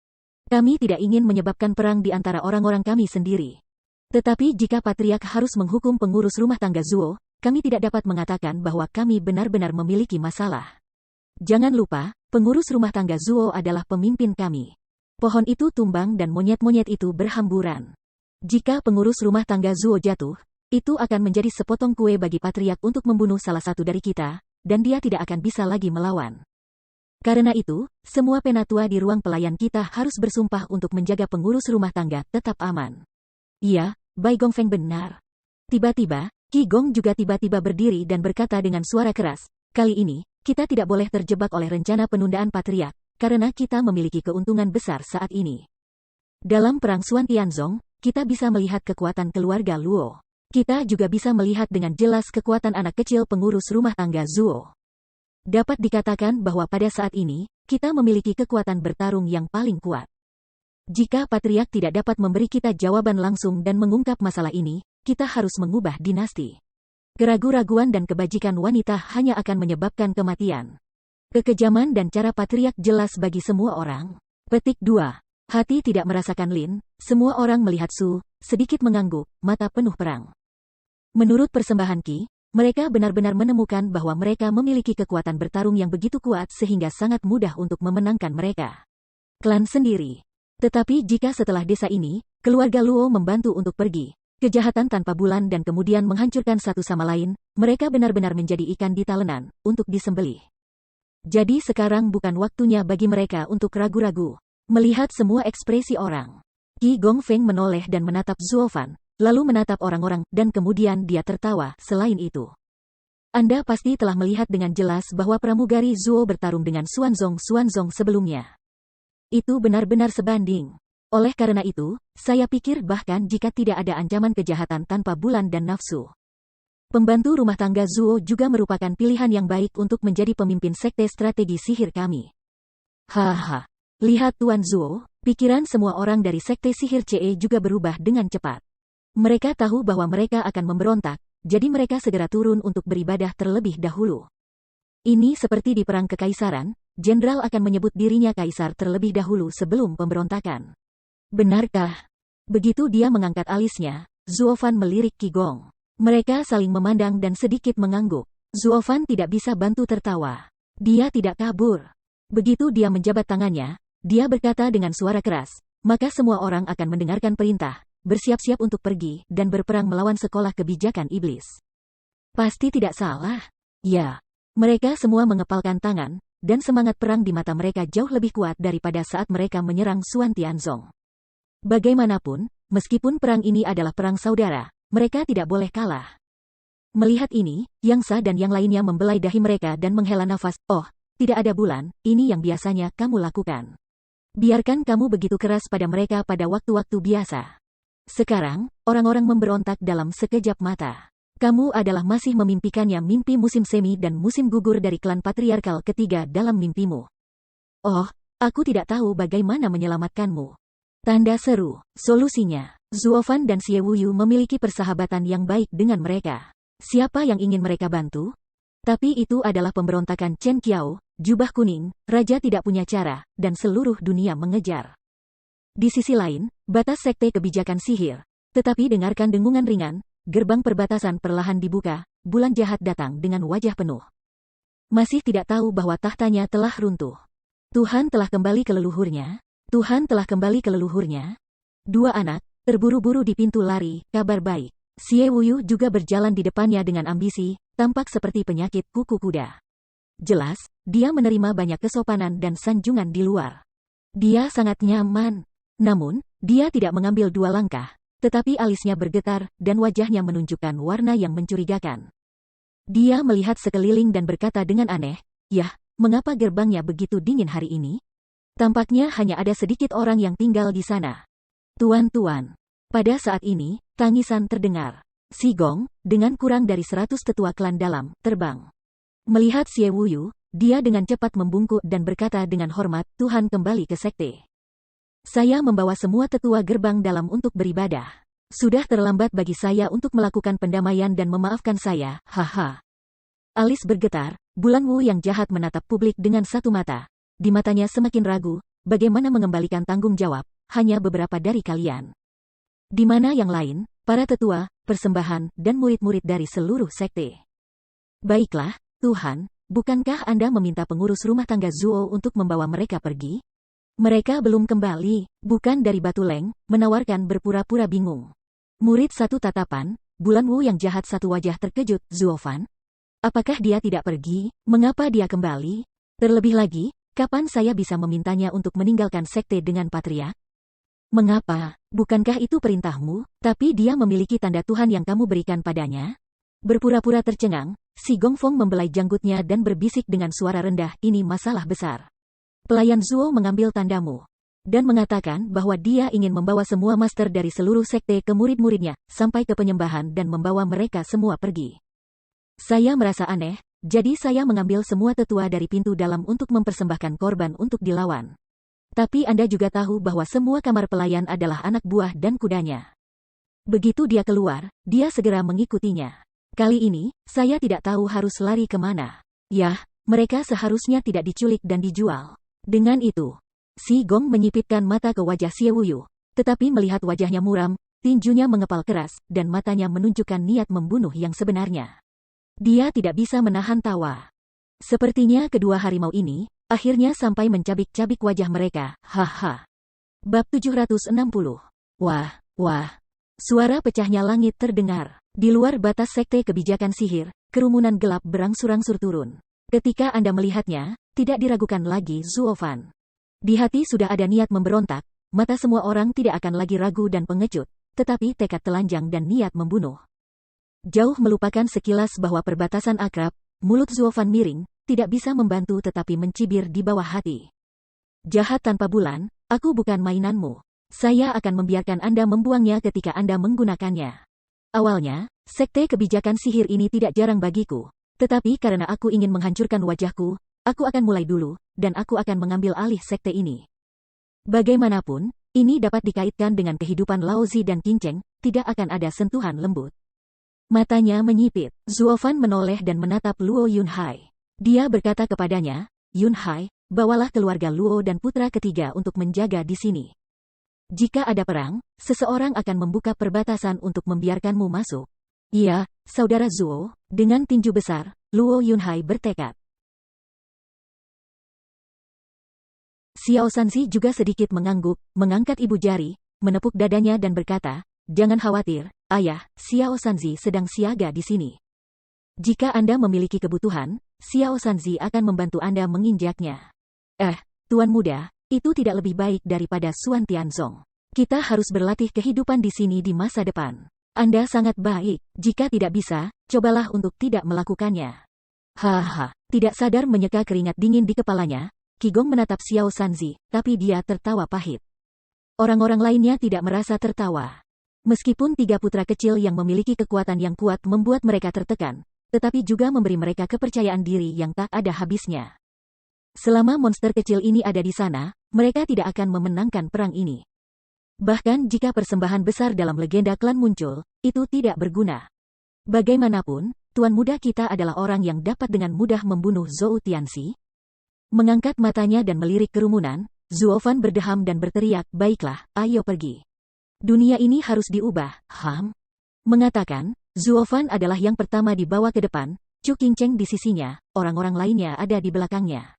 Kami tidak ingin menyebabkan perang di antara orang-orang kami sendiri. Tetapi jika Patriark harus menghukum pengurus rumah tangga Zuo, kami tidak dapat mengatakan bahwa kami benar-benar memiliki masalah. Jangan lupa, pengurus rumah tangga Zuo adalah pemimpin kami. Pohon itu tumbang dan monyet-monyet itu berhamburan. Jika pengurus rumah tangga Zuo jatuh, itu akan menjadi sepotong kue bagi Patriark untuk membunuh salah satu dari kita, dan dia tidak akan bisa lagi melawan. Karena itu, semua penatua di ruang pelayan kita harus bersumpah untuk menjaga pengurus rumah tangga tetap aman. Iya, Bai Gongfeng benar. Tiba-tiba, Qi Gong juga tiba-tiba berdiri dan berkata dengan suara keras, kali ini, kita tidak boleh terjebak oleh rencana penundaan Patriark, karena kita memiliki keuntungan besar saat ini. Dalam perang Xuan Tianzong, kita bisa melihat kekuatan keluarga Luo. Kita juga bisa melihat dengan jelas kekuatan anak kecil pengurus rumah tangga Zuo. Dapat dikatakan bahwa pada saat ini, kita memiliki kekuatan bertarung yang paling kuat. Jika Patriark tidak dapat memberi kita jawaban langsung dan mengungkap masalah ini, kita harus mengubah dinasti. Keraguan-raguan dan kebajikan wanita hanya akan menyebabkan kematian. Kekejaman dan cara Patriark jelas bagi semua orang. Petik 2. Hati tidak merasakan Lin, semua orang melihat Su, sedikit mengangguk, mata penuh perang. Menurut persembahan Qi, mereka benar-benar menemukan bahwa mereka memiliki kekuatan bertarung yang begitu kuat sehingga sangat mudah untuk memenangkan mereka. Klan sendiri. Tetapi jika setelah desa ini, keluarga Luo membantu untuk pergi, kejahatan tanpa bulan dan kemudian menghancurkan satu sama lain, Mereka benar-benar menjadi ikan di talenan, untuk disembelih. Jadi sekarang bukan waktunya bagi mereka untuk ragu-ragu. Melihat semua ekspresi orang, Qi Gongfeng menoleh dan menatap Zuofan, lalu menatap orang-orang, dan kemudian dia tertawa. Selain itu, Anda pasti telah melihat dengan jelas bahwa pramugari Zuo bertarung dengan Xuanzong sebelumnya. Itu benar-benar sebanding. Oleh karena itu, saya pikir bahkan jika tidak ada ancaman kejahatan tanpa bulan dan nafsu, pembantu rumah tangga Zuo juga merupakan pilihan yang baik untuk menjadi pemimpin sekte strategi sihir kami. Haha. Lihat Tuan Zuo, pikiran semua orang dari sekte sihir CE juga berubah dengan cepat. Mereka tahu bahwa mereka akan memberontak, jadi mereka segera turun untuk beribadah terlebih dahulu. Ini seperti di perang kekaisaran, jenderal akan menyebut dirinya kaisar terlebih dahulu sebelum pemberontakan. Benarkah? Begitu dia mengangkat alisnya, Zuofan melirik Qi Gong. Mereka saling memandang dan sedikit mengangguk. Zuofan tidak bisa bantu tertawa. Dia tidak kabur. Begitu dia menjabat tangannya, dia berkata dengan suara keras, maka semua orang akan mendengarkan perintah, bersiap-siap untuk pergi dan berperang melawan sekolah kebijakan iblis. Pasti tidak salah. Ya. Mereka semua mengepalkan tangan, dan semangat perang di mata mereka jauh lebih kuat daripada saat mereka menyerang Xuan Tianzong. Bagaimanapun, meskipun perang ini adalah perang saudara, mereka tidak boleh kalah. Melihat ini, Yang Sa dan yang lainnya membelai dahi mereka dan menghela nafas. Oh, tidak ada bulan, ini yang biasanya kamu lakukan. Biarkan kamu begitu keras pada mereka pada waktu-waktu biasa. Sekarang, orang-orang memberontak dalam sekejap mata. Kamu adalah masih memimpikannya mimpi musim semi dan musim gugur dari klan patriarkal ketiga dalam mimpimu. Oh, aku tidak tahu bagaimana menyelamatkanmu. Tanda seru. Solusinya, Zuofan dan Xie Wuyu memiliki persahabatan yang baik dengan mereka. Siapa yang ingin mereka bantu? Tapi itu adalah pemberontakan Chen Qiao, jubah kuning, raja tidak punya cara, dan seluruh dunia mengejar. Di sisi lain, batas sekte kebijakan sihir. Tetapi dengarkan dengungan ringan, gerbang perbatasan perlahan dibuka, bulan jahat datang dengan wajah penuh. Masih tidak tahu bahwa tahtanya telah runtuh. Tuhan telah kembali ke leluhurnya. Tuhan telah kembali ke leluhurnya. Dua anak, terburu-buru di pintu lari, kabar baik. Xie Wuyu juga berjalan di depannya dengan ambisi, tampak seperti penyakit kuku kuda. Jelas, dia menerima banyak kesopanan dan sanjungan di luar. Dia sangat nyaman. Namun, dia tidak mengambil dua langkah, tetapi alisnya bergetar, dan wajahnya menunjukkan warna yang mencurigakan. Dia melihat sekeliling dan berkata dengan aneh, "Yah, mengapa gerbangnya begitu dingin hari ini? Tampaknya hanya ada sedikit orang yang tinggal di sana." Tuan-tuan. Pada saat ini, tangisan terdengar. Si Gong, dengan kurang dari 100 tetua klan dalam, terbang. Melihat Xie Wuyu, dia dengan cepat membungkuk dan berkata dengan hormat, "Tuhan kembali ke sekte. Saya membawa semua tetua gerbang dalam untuk beribadah. Sudah terlambat bagi saya untuk melakukan pendamaian dan memaafkan saya, haha." Alis bergetar, Bulan Wu yang jahat menatap publik dengan satu mata. Di matanya semakin ragu, bagaimana mengembalikan tanggung jawab, hanya beberapa dari kalian. Di mana yang lain, para tetua, persembahan, dan murid-murid dari seluruh sekte? Baiklah, Tuhan, bukankah Anda meminta pengurus rumah tangga Zuo untuk membawa mereka pergi? Mereka belum kembali, bukan dari Batu Leng, menawarkan berpura-pura bingung. Murid satu tatapan, Bulan Wu yang jahat satu wajah terkejut, Zuofan? Apakah dia tidak pergi? Mengapa dia kembali? Terlebih lagi, kapan saya bisa memintanya untuk meninggalkan sekte dengan patriark? Mengapa? Bukankah itu perintahmu? Tapi dia memiliki tanda Tuhan yang kamu berikan padanya? Berpura-pura tercengang, si Gongfeng membelai janggutnya dan berbisik dengan suara rendah, "Ini masalah besar. Pelayan Zuo mengambil tandamu dan mengatakan bahwa dia ingin membawa semua master dari seluruh sekte ke murid-muridnya, sampai ke penyembahan dan membawa mereka semua pergi. Saya merasa aneh, jadi saya mengambil semua tetua dari pintu dalam untuk mempersembahkan korban untuk dilawan. Tapi Anda juga tahu bahwa semua kamar pelayan adalah anak buah dan kudanya." Begitu dia keluar, dia segera mengikutinya. Kali ini, saya tidak tahu harus lari kemana. Yah, mereka seharusnya tidak diculik dan dijual. Dengan itu, si Gong menyipitkan mata ke wajah Xie Wuyu, tetapi melihat wajahnya muram, tinjunya mengepal keras, dan matanya menunjukkan niat membunuh yang sebenarnya. Dia tidak bisa menahan tawa. Sepertinya kedua harimau ini, akhirnya sampai mencabik-cabik wajah mereka, haha. Bab 760. Wah, wah. Suara pecahnya langit terdengar. Di luar batas sekte kebijakan sihir, kerumunan gelap berangsur-angsur turun. Ketika Anda melihatnya, tidak diragukan lagi Zuo Fan. Di hati sudah ada niat memberontak, mata semua orang tidak akan lagi ragu dan pengecut, tetapi tekad telanjang dan niat membunuh. Jauh melupakan sekilas bahwa perbatasan akrab, mulut Zuo Fan miring, tidak bisa membantu tetapi mencibir di bawah hati. Jahat tanpa bulan, aku bukan mainanmu. Saya akan membiarkan Anda membuangnya ketika Anda menggunakannya. Awalnya, sekte kebijakan sihir ini tidak jarang bagiku, tetapi karena aku ingin menghancurkan wajahku, aku akan mulai dulu, dan aku akan mengambil alih sekte ini. Bagaimanapun, ini dapat dikaitkan dengan kehidupan Laozi dan Qingcheng, tidak akan ada sentuhan lembut. Matanya menyipit. Zuo Fan menoleh dan menatap Luo Yunhai. Dia berkata kepadanya, Yunhai, bawalah keluarga Luo dan putra ketiga untuk menjaga di sini. Jika ada perang, seseorang akan membuka perbatasan untuk membiarkanmu masuk. Iya, saudara Zuo, dengan tinju besar, Luo Yunhai bertekad. Xiao Sanzi juga sedikit mengangguk, mengangkat ibu jari, menepuk dadanya dan berkata, jangan khawatir, ayah, Xiao Sanzi sedang siaga di sini. Jika Anda memiliki kebutuhan, Xiao Sanzi akan membantu Anda menginjaknya. Tuan muda, itu tidak lebih baik daripada Xuan Tianzong. Kita harus berlatih kehidupan di sini di masa depan. Anda sangat baik, jika tidak bisa, cobalah untuk tidak melakukannya. Haha, tidak sadar menyeka keringat dingin di kepalanya, Qigong menatap Xiao Sanzi, tapi dia tertawa pahit. Orang-orang lainnya tidak merasa tertawa. Meskipun tiga putra kecil yang memiliki kekuatan yang kuat membuat mereka tertekan, tetapi juga memberi mereka kepercayaan diri yang tak ada habisnya. Selama monster kecil ini ada di sana, mereka tidak akan memenangkan perang ini. Bahkan jika persembahan besar dalam legenda klan muncul, itu tidak berguna. Bagaimanapun, tuan muda kita adalah orang yang dapat dengan mudah membunuh Zhou Tianxi. Mengangkat matanya dan melirik kerumunan, Zuo Fan berdeham dan berteriak, baiklah, ayo pergi. Dunia ini harus diubah, Mengatakan, Zuo Fan adalah yang pertama dibawa ke depan, Chu Qingcheng di sisinya, orang-orang lainnya ada di belakangnya.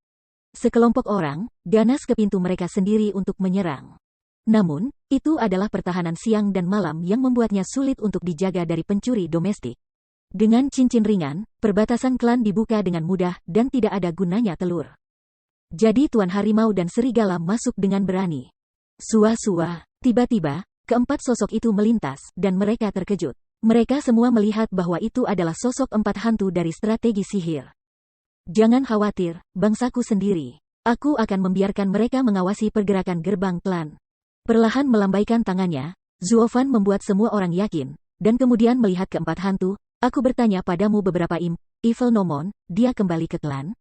Sekelompok orang, ganas ke pintu mereka sendiri untuk menyerang. Namun, itu adalah pertahanan siang dan malam yang membuatnya sulit untuk dijaga dari pencuri domestik. Dengan cincin ringan, perbatasan klan dibuka dengan mudah dan tidak ada gunanya telur. Jadi Tuan Harimau dan Serigala masuk dengan berani. Sua-sua, tiba-tiba, keempat sosok itu melintas, dan mereka terkejut. Mereka semua melihat bahwa itu adalah sosok empat hantu dari strategi sihir. Jangan khawatir, bangsaku sendiri. Aku akan membiarkan mereka mengawasi pergerakan gerbang klan. Perlahan melambaikan tangannya, Zuo Fan membuat semua orang yakin, dan kemudian melihat keempat hantu, aku bertanya padamu beberapa Evil Nomon, dia kembali ke klan?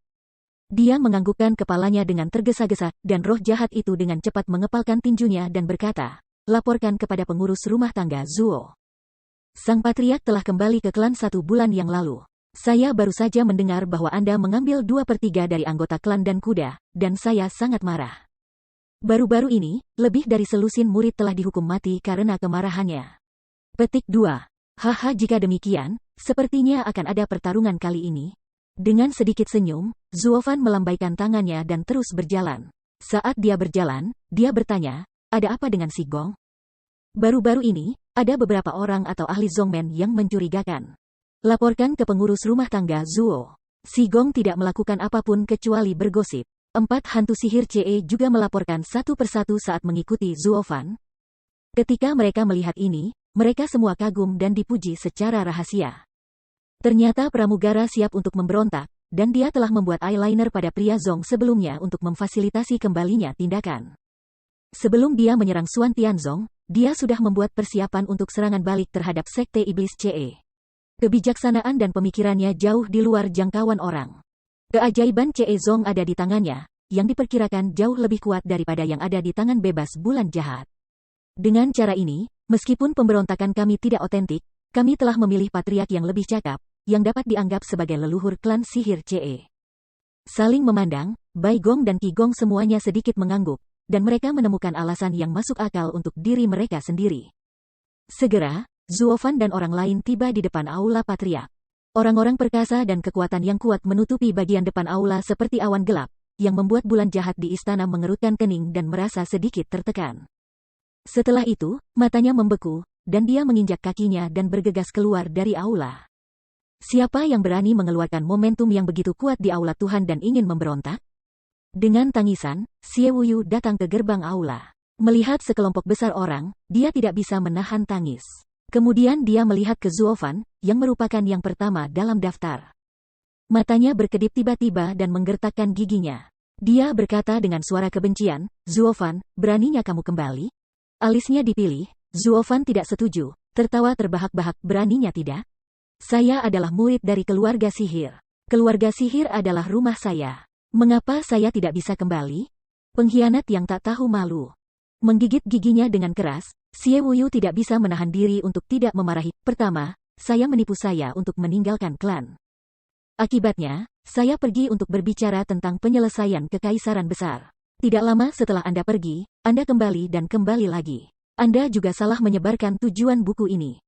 Dia menganggukkan kepalanya dengan tergesa-gesa, dan roh jahat itu dengan cepat mengepalkan tinjunya dan berkata, laporkan kepada pengurus rumah tangga Zuo. Sang patriark telah kembali ke klan 1 bulan yang lalu. Saya baru saja mendengar bahwa Anda mengambil 2/3 dari anggota klan dan kuda, dan saya sangat marah. Baru-baru ini, lebih dari selusin murid telah dihukum mati karena kemarahannya. Petik 2. Haha, jika demikian, sepertinya akan ada pertarungan kali ini. Dengan sedikit senyum, Zuo Fan melambaikan tangannya dan terus berjalan. Saat dia berjalan, dia bertanya, ada apa dengan si Gong? Baru-baru ini, ada beberapa orang atau ahli Zongmen yang mencurigakan. Laporkan ke pengurus rumah tangga Zuo. Si Gong tidak melakukan apapun kecuali bergosip. 4 hantu sihir CE juga melaporkan satu persatu saat mengikuti Zuo Fan. Ketika mereka melihat ini, mereka semua kagum dan dipuji secara rahasia. Ternyata pramugara siap untuk memberontak, dan dia telah membuat eyeliner pada pria Zong sebelumnya untuk memfasilitasi kembalinya tindakan. Sebelum dia menyerang Xuan Tianzong, dia sudah membuat persiapan untuk serangan balik terhadap Sekte Iblis CE. Kebijaksanaan dan pemikirannya jauh di luar jangkauan orang. Keajaiban CE Zong ada di tangannya, yang diperkirakan jauh lebih kuat daripada yang ada di tangan bebas bulan jahat. Dengan cara ini, meskipun pemberontakan kami tidak otentik, kami telah memilih patriark yang lebih cakap, yang dapat dianggap sebagai leluhur klan sihir CE. Saling memandang, Bai Gong dan Qi Gong semuanya sedikit mengangguk, dan mereka menemukan alasan yang masuk akal untuk diri mereka sendiri. Segera, Zuo Fan dan orang lain tiba di depan aula patriark. Orang-orang perkasa dan kekuatan yang kuat menutupi bagian depan aula seperti awan gelap, yang membuat bulan jahat di istana mengerutkan kening dan merasa sedikit tertekan. Setelah itu, matanya membeku, dan dia menginjak kakinya dan bergegas keluar dari aula. Siapa yang berani mengeluarkan momentum yang begitu kuat di aula Tuhan dan ingin memberontak? Dengan tangisan, Xie Wuyu datang ke gerbang aula. Melihat sekelompok besar orang, dia tidak bisa menahan tangis. Kemudian dia melihat ke Zuofan, yang merupakan yang pertama dalam daftar. Matanya berkedip tiba-tiba dan menggertakkan giginya. Dia berkata dengan suara kebencian, "Zuofan, beraninya kamu kembali?" Alisnya dipilih, Zuofan tidak setuju, tertawa terbahak-bahak, "Beraninya tidak? Saya adalah murid dari keluarga sihir. Keluarga sihir adalah rumah saya. Mengapa saya tidak bisa kembali?" Pengkhianat yang tak tahu malu. Menggigit giginya dengan keras, Xie Wuyu tidak bisa menahan diri untuk tidak memarahi. "Pertama, saya menipu saya untuk meninggalkan klan. Akibatnya, saya pergi untuk berbicara tentang penyelesaian kekaisaran besar. Tidak lama setelah Anda pergi, Anda kembali dan kembali lagi. Anda juga salah menyebarkan tujuan buku ini.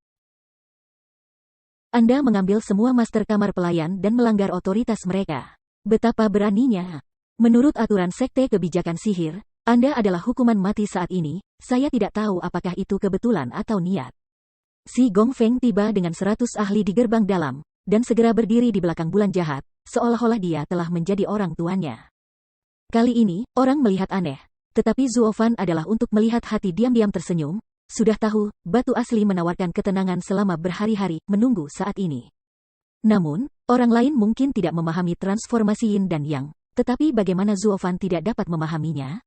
Anda mengambil semua master kamar pelayan dan melanggar otoritas mereka. Betapa beraninya. Menurut aturan Sekte Kebijakan Sihir, Anda adalah hukuman mati saat ini. Saya tidak tahu apakah itu kebetulan atau niat." Si Gongfeng tiba dengan 100 ahli di gerbang dalam, dan segera berdiri di belakang bulan jahat, seolah-olah dia telah menjadi orang tuanya. Kali ini, orang melihat aneh. Tetapi Zuofan adalah untuk melihat hati diam-diam tersenyum. Sudah tahu, batu asli menawarkan ketenangan selama berhari-hari, menunggu saat ini. Namun, orang lain mungkin tidak memahami transformasi Yin dan Yang, tetapi bagaimana Zuofan tidak dapat memahaminya?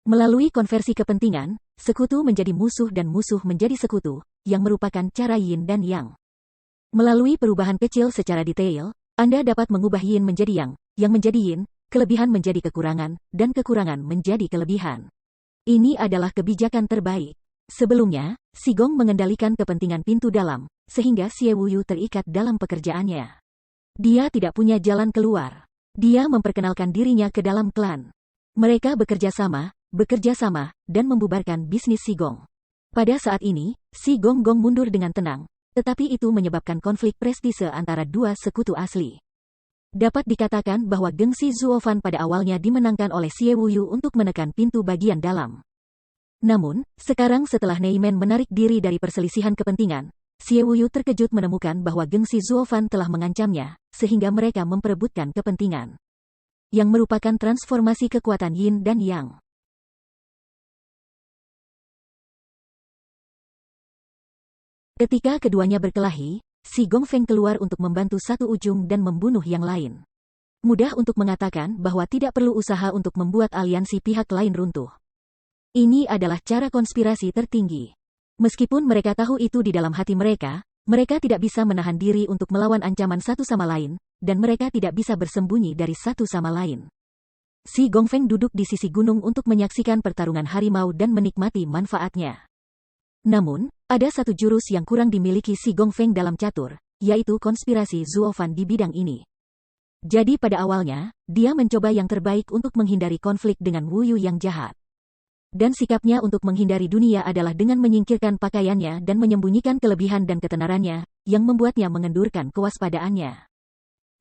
Melalui konversi kepentingan, sekutu menjadi musuh dan musuh menjadi sekutu, yang merupakan cara Yin dan Yang. Melalui perubahan kecil secara detail, Anda dapat mengubah Yin menjadi Yang menjadi Yin, kelebihan menjadi kekurangan, dan kekurangan menjadi kelebihan. Ini adalah kebijakan terbaik. Sebelumnya, Si Gong mengendalikan kepentingan pintu dalam, sehingga Xie Wuyu terikat dalam pekerjaannya. Dia tidak punya jalan keluar. Dia memperkenalkan dirinya ke dalam klan. Mereka bekerja sama, dan membubarkan bisnis Si Gong. Pada saat ini, Si Gong mundur dengan tenang, tetapi itu menyebabkan konflik prestise antara dua sekutu asli. Dapat dikatakan bahwa gengsi Zuofan pada awalnya dimenangkan oleh Xie Wuyu untuk menekan pintu bagian dalam. Namun, sekarang setelah Neimen menarik diri dari perselisihan kepentingan, Xie Wuyu terkejut menemukan bahwa gengsi Zuofan telah mengancamnya, sehingga mereka memperebutkan kepentingan. Yang merupakan transformasi kekuatan Yin dan Yang. Ketika keduanya berkelahi, Si Gongfeng keluar untuk membantu satu ujung dan membunuh yang lain. Mudah untuk mengatakan bahwa tidak perlu usaha untuk membuat aliansi pihak lain runtuh. Ini adalah cara konspirasi tertinggi. Meskipun mereka tahu itu di dalam hati mereka, mereka tidak bisa menahan diri untuk melawan ancaman satu sama lain, dan mereka tidak bisa bersembunyi dari satu sama lain. Si Gongfeng duduk di sisi gunung untuk menyaksikan pertarungan harimau dan menikmati manfaatnya. Namun, ada satu jurus yang kurang dimiliki Si Gongfeng dalam catur, yaitu konspirasi Zuofan di bidang ini. Jadi pada awalnya, dia mencoba yang terbaik untuk menghindari konflik dengan Wuyu yang jahat. Dan sikapnya untuk menghindari dunia adalah dengan menyingkirkan pakaiannya dan menyembunyikan kelebihan dan ketenarannya, yang membuatnya mengendurkan kewaspadaannya.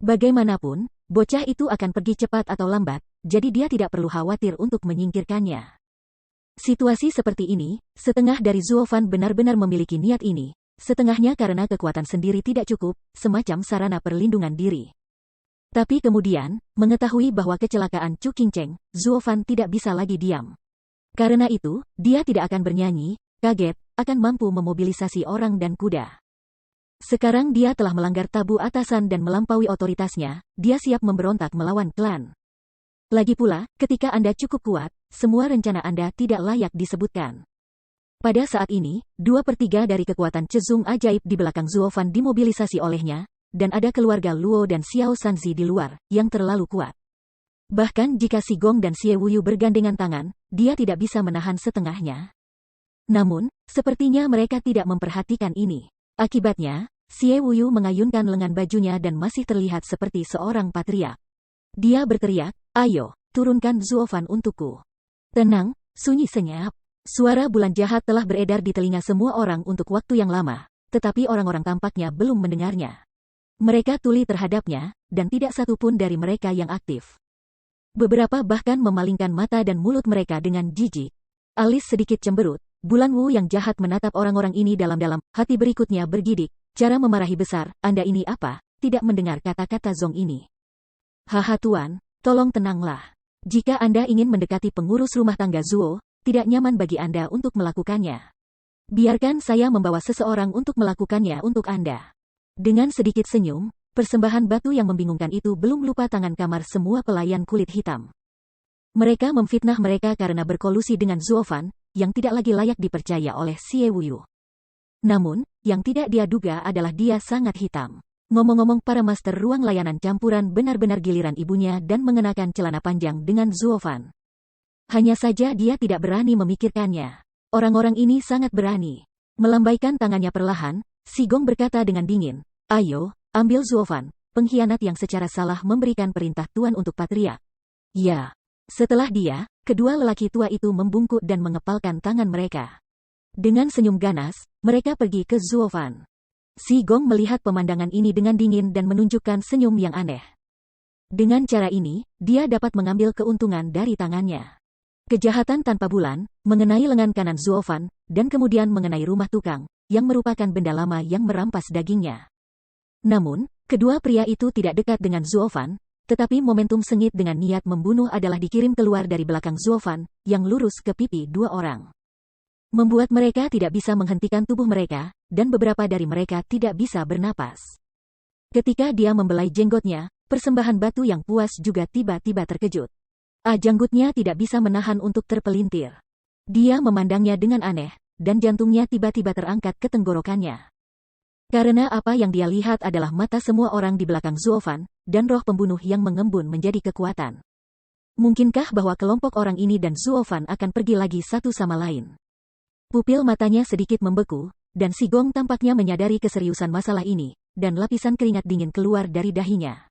Bagaimanapun, bocah itu akan pergi cepat atau lambat, jadi dia tidak perlu khawatir untuk menyingkirkannya. Situasi seperti ini, setengah dari Zuofan benar-benar memiliki niat ini, setengahnya karena kekuatan sendiri tidak cukup, semacam sarana perlindungan diri. Tapi kemudian, mengetahui bahwa kecelakaan Chu Qingcheng, Zuofan tidak bisa lagi diam. Karena itu, dia tidak akan bernyanyi, kaget, akan mampu memobilisasi orang dan kuda. Sekarang dia telah melanggar tabu atasan dan melampaui otoritasnya, dia siap memberontak melawan klan. Lagi pula, ketika Anda cukup kuat, semua rencana Anda tidak layak disebutkan. Pada saat ini, 2/3 dari kekuatan Cezung ajaib di belakang Zuofan dimobilisasi olehnya, dan ada keluarga Luo dan Xiao Sanzi di luar, yang terlalu kuat. Bahkan jika Si Gong dan Xie Wuyu bergandengan tangan, dia tidak bisa menahan setengahnya. Namun, sepertinya mereka tidak memperhatikan ini. Akibatnya, Xie Wuyu mengayunkan lengan bajunya dan masih terlihat seperti seorang patriark. Dia berteriak, "Ayo, turunkan Zuofan untukku." Tenang, sunyi senyap. Suara bulan jahat telah beredar di telinga semua orang untuk waktu yang lama, tetapi orang-orang tampaknya belum mendengarnya. Mereka tuli terhadapnya, dan tidak satu pun dari mereka yang aktif. Beberapa bahkan memalingkan mata dan mulut mereka dengan jijik. Alis sedikit cemberut, Bulan Wu yang jahat menatap orang-orang ini dalam-dalam, hati berikutnya bergidik, cara memarahi besar, "Anda ini apa? tidak mendengar kata-kata Zong ini. Haha tuan, tolong tenanglah. Jika Anda ingin mendekati pengurus rumah tangga Zuo, tidak nyaman bagi Anda untuk melakukannya. Biarkan saya membawa seseorang untuk melakukannya untuk Anda. Dengan sedikit senyum, persembahan batu yang membingungkan itu belum lupa tangan kamar semua pelayan kulit hitam. Mereka memfitnah mereka karena berkolusi dengan Zuofan, yang tidak lagi layak dipercaya oleh Xie Wuyu. Namun, yang tidak dia duga adalah dia sangat hitam. Ngomong-ngomong, para master ruang layanan campuran benar-benar giliran ibunya dan mengenakan celana panjang dengan Zuofan. Hanya saja dia tidak berani memikirkannya. Orang-orang ini sangat berani. Melambaikan tangannya perlahan, Si Gong berkata dengan dingin, "Ayo, ambil Zuofan, pengkhianat yang secara salah memberikan perintah tuan untuk patriark." Ya. Setelah dia, kedua lelaki tua itu membungkuk dan mengepalkan tangan mereka. Dengan senyum ganas, mereka pergi ke Zuofan. Si Gong melihat pemandangan ini dengan dingin dan menunjukkan senyum yang aneh. Dengan cara ini, dia dapat mengambil keuntungan dari tangannya. Kejahatan tanpa bulan, mengenai lengan kanan Zuofan, dan kemudian mengenai rumah tukang, yang merupakan benda lama yang merampas dagingnya. Namun, kedua pria itu tidak dekat dengan Zuofan, tetapi momentum sengit dengan niat membunuh adalah dikirim keluar dari belakang Zuofan, yang lurus ke pipi dua orang. Membuat mereka tidak bisa menghentikan tubuh mereka, dan beberapa dari mereka tidak bisa bernapas. Ketika dia membelai jenggotnya, persembahan batu yang puas juga tiba-tiba terkejut. Janggutnya tidak bisa menahan untuk terpelintir. Dia memandangnya dengan aneh, dan jantungnya tiba-tiba terangkat ke tenggorokannya. Karena apa yang dia lihat adalah mata semua orang di belakang Zuofan, dan roh pembunuh yang mengembun menjadi kekuatan. Mungkinkah bahwa kelompok orang ini dan Zuofan akan pergi lagi satu sama lain? Pupil matanya sedikit membeku, dan Si Gong tampaknya menyadari keseriusan masalah ini, dan lapisan keringat dingin keluar dari dahinya.